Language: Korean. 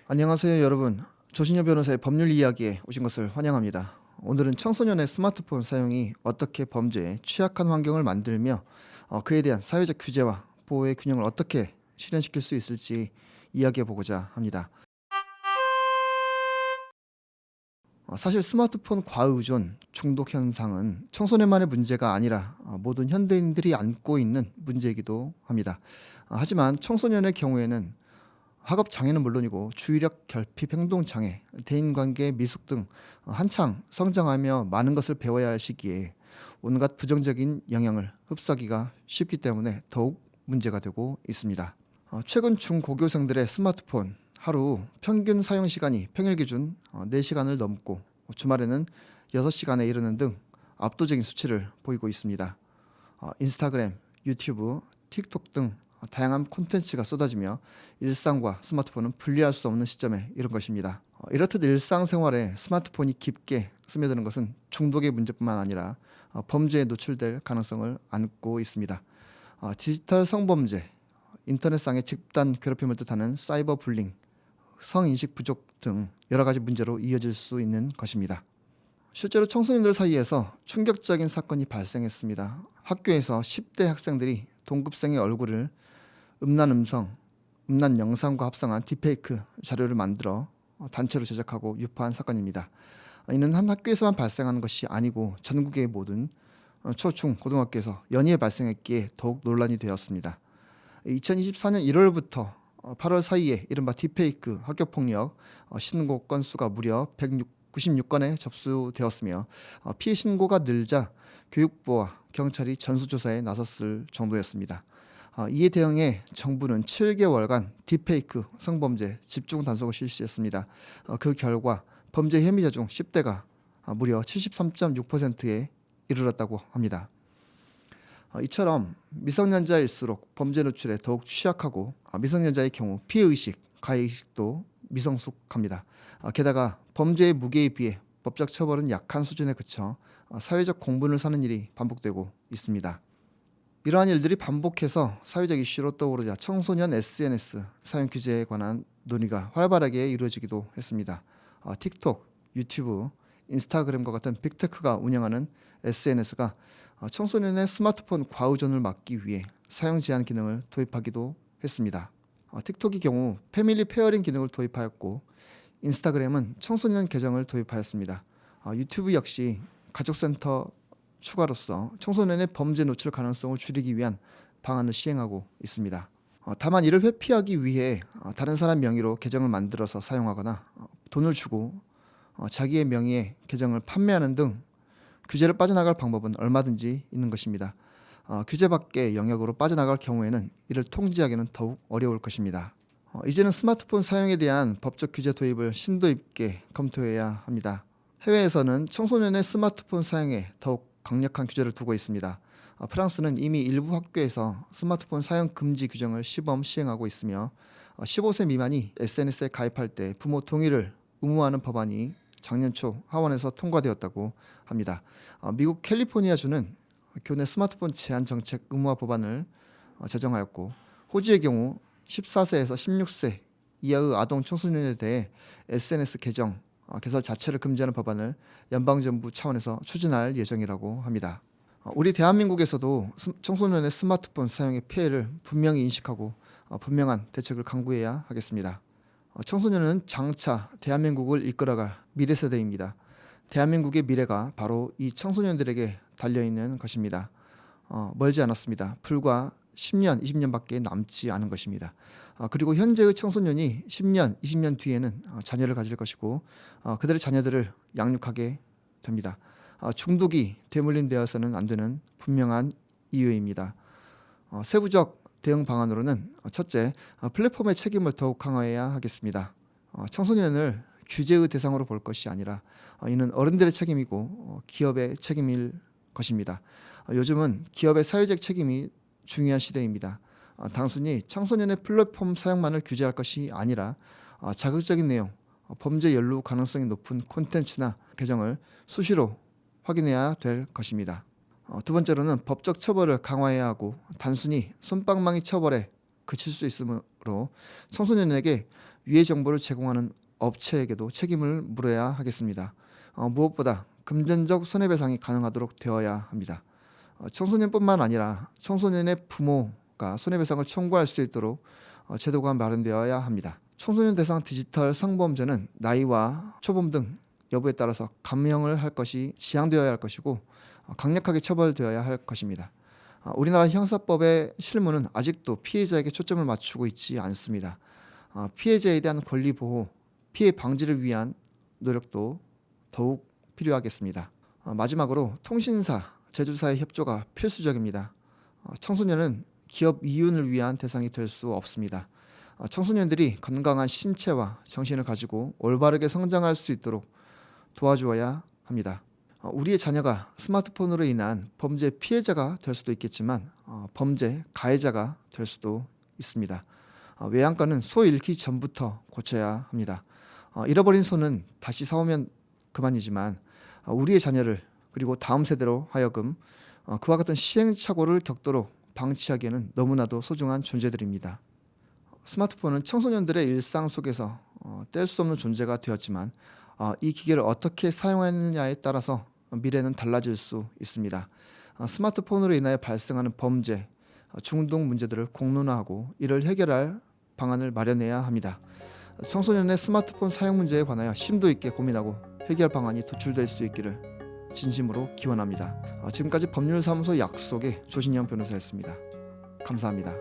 안녕하세요 여러분. 조신여 변호사의 법률 이야기에 오신 것을 환영합니다. 오늘은 청소년의 스마트폰 사용이 어떻게 범죄에 취약한 환경을 만들며 그에 대한 사회적 규제와 보호의 균형을 어떻게 실현시킬 수 있을지 이야기해보고자 합니다. 사실 스마트폰 과의존, 중독 현상은 청소년만의 문제가 아니라 모든 현대인들이 안고 있는 문제이기도 합니다. 하지만 청소년의 경우에는 학업 장애는 물론이고 주의력 결핍 행동 장애, 대인관계 미숙 등 한창 성장하며 많은 것을 배워야 할 시기에 온갖 부정적인 영향을 흡수하기가 쉽기 때문에 더욱 문제가 되고 있습니다. 최근 중고교생들의 스마트폰 하루 평균 사용 시간이 평일 기준 4시간을 넘고 주말에는 6시간에 이르는 등 압도적인 수치를 보이고 있습니다. 인스타그램, 유튜브, 틱톡 등 다양한 콘텐츠가 쏟아지며 일상과 스마트폰은 분리할 수 없는 시점에 이른 것입니다. 이렇듯 일상생활에 스마트폰이 깊게 스며드는 것은 중독의 문제뿐만 아니라 범죄에 노출될 가능성을 안고 있습니다. 디지털 성범죄, 인터넷상의 집단 괴롭힘을 뜻하는 사이버 불링, 성인식 부족 등 여러 가지 문제로 이어질 수 있는 것입니다. 실제로 청소년들 사이에서 충격적인 사건이 발생했습니다. 학교에서 10대 학생들이 동급생의 얼굴을 음란 음성, 음란 영상과 합성한 딥페이크 자료를 만들어 단체로 제작하고 유포한 사건입니다. 이는 한 학교에서만 발생한 것이 아니고 전국의 모든 초, 중, 고등학교에서 연이어 발생했기에 더욱 논란이 되었습니다. 2024년 1월부터 8월 사이에 이른바 딥페이크 학교폭력 신고 건수가 무려 196건에 접수되었으며 피해 신고가 늘자 교육부와 경찰이 전수조사에 나섰을 정도였습니다. 이에 대응해 정부는 7개월간 딥페이크 성범죄 집중 단속을 실시했습니다. 그 결과 범죄 혐의자 중 10대가 무려 73.6%에 이르렀다고 합니다. 이처럼 미성년자일수록 범죄 노출에 더욱 취약하고 미성년자의 경우 피해의식, 가해의식도 미성숙합니다. 게다가 범죄의 무게에 비해 법적 처벌은 약한 수준에 그쳐 사회적 공분을 사는 일이 반복되고 있습니다. 이러한 일들이 반복해서 사회적 이슈로 떠오르자 청소년 SNS 사용 규제에 관한 논의가 활발하게 이루어지기도 했습니다. 틱톡, 유튜브, 인스타그램과 같은 빅테크가 운영하는 SNS가 청소년의 스마트폰 과의존을 막기 위해 사용 제한 기능을 도입하기도 했습니다. 틱톡의 경우 패밀리 페어링 기능을 도입하였고 인스타그램은 청소년 계정을 도입하였습니다. 유튜브 역시 가족센터 추가로서 청소년의 범죄 노출 가능성을 줄이기 위한 방안을 시행하고 있습니다. 다만 이를 회피하기 위해 다른 사람 명의로 계정을 만들어서 사용하거나 돈을 주고 자기의 명의의 계정을 판매하는 등 규제를 빠져나갈 방법은 얼마든지 있는 것입니다. 규제 밖의 영역으로 빠져나갈 경우에는 이를 통제하기는 더욱 어려울 것입니다. 이제는 스마트폰 사용에 대한 법적 규제 도입을 심도 있게 검토해야 합니다. 해외에서는 청소년의 스마트폰 사용에 더욱 강력한 규제를 두고 있습니다. 프랑스는 이미 일부 학교에서 스마트폰 사용 금지 규정을 시범 시행하고 있으며 15세 미만이 SNS에 가입할 때 부모 동의를 의무화하는 법안이 작년 초 하원에서 통과되었다고 합니다. 미국 캘리포니아주는 교내 스마트폰 제한 정책 의무화 법안을 제정하였고 호주의 경우 14세에서 16세 이하의 아동 청소년에 대해 SNS 계정 개설 자체를 금지하는 법안을 연방정부 차원에서 추진할 예정이라고 합니다. 우리 대한민국에서도 청소년의 스마트폰 사용의 피해를 분명히 인식하고 분명한 대책을 강구해야 하겠습니다. 청소년은 장차 대한민국을 이끌어갈 미래 세대입니다. 대한민국의 미래가 바로 이 청소년들에게 달려있는 것입니다. 멀지 않았습니다. 불과 10년, 20년밖에 남지 않은 것입니다. 그리고 현재의 청소년이 10년, 20년 뒤에는 자녀를 가질 것이고 그들의 자녀들을 양육하게 됩니다. 중독이 되물림되어서는 안 되는 분명한 이유입니다. 세부적 대응 방안으로는 첫째, 플랫폼의 책임을 더욱 강화해야 하겠습니다. 청소년을 규제의 대상으로 볼 것이 아니라 이는 어른들의 책임이고 기업의 책임일 것입니다. 요즘은 기업의 사회적 책임이 중요한 시대입니다. 단순히 청소년의 플랫폼 사용만을 규제할 것이 아니라 자극적인 내용, 범죄 연루 가능성이 높은 콘텐츠나 계정을 수시로 확인해야 될 것입니다. 두 번째로는 법적 처벌을 강화해야 하고 단순히 솜방망이 처벌에 그칠 수 있으므로 청소년에게 유해 정보를 제공하는 업체에게도 책임을 물어야 하겠습니다. 무엇보다 금전적 손해배상이 가능하도록 되어야 합니다. 청소년뿐만 아니라 청소년의 부모가 손해배상을 청구할 수 있도록 제도가 마련되어야 합니다. 청소년 대상 디지털 성범죄는 나이와 초범 등 여부에 따라서 감형을 할 것이 지양되어야 할 것이고 강력하게 처벌되어야 할 것입니다. 우리나라 형사법의 실무는 아직도 피해자에게 초점을 맞추고 있지 않습니다. 피해자에 대한 권리 보호, 피해 방지를 위한 노력도 더욱 필요하겠습니다. 마지막으로 통신사, 제조사의 협조가 필수적입니다. 청소년은 기업 이윤을 위한 대상이 될 수 없습니다. 청소년들이 건강한 신체와 정신을 가지고 올바르게 성장할 수 있도록 도와주어야 합니다. 우리의 자녀가 스마트폰으로 인한 범죄 피해자가 될 수도 있겠지만 범죄 가해자가 될 수도 있습니다. 외양간은 소 잃기 전부터 고쳐야 합니다. 잃어버린 소는 다시 사오면 그만이지만 우리의 자녀를 그리고 다음 세대로 하여금 그와 같은 시행착오를 겪도록 방치하기에는 너무나도 소중한 존재들입니다. 스마트폰은 청소년들의 일상 속에서 뗄 수 없는 존재가 되었지만 이 기계를 어떻게 사용하느냐에 따라서 미래는 달라질 수 있습니다. 스마트폰으로 인하여 발생하는 범죄, 중독 문제들을 공론화하고 이를 해결할 방안을 마련해야 합니다. 청소년의 스마트폰 사용 문제에 관하여 심도 있게 고민하고 해결 방안이 도출될 수 있기를 진심으로 기원합니다. 지금까지 법률사무소 약속의 조신영 변호사였습니다. 감사합니다.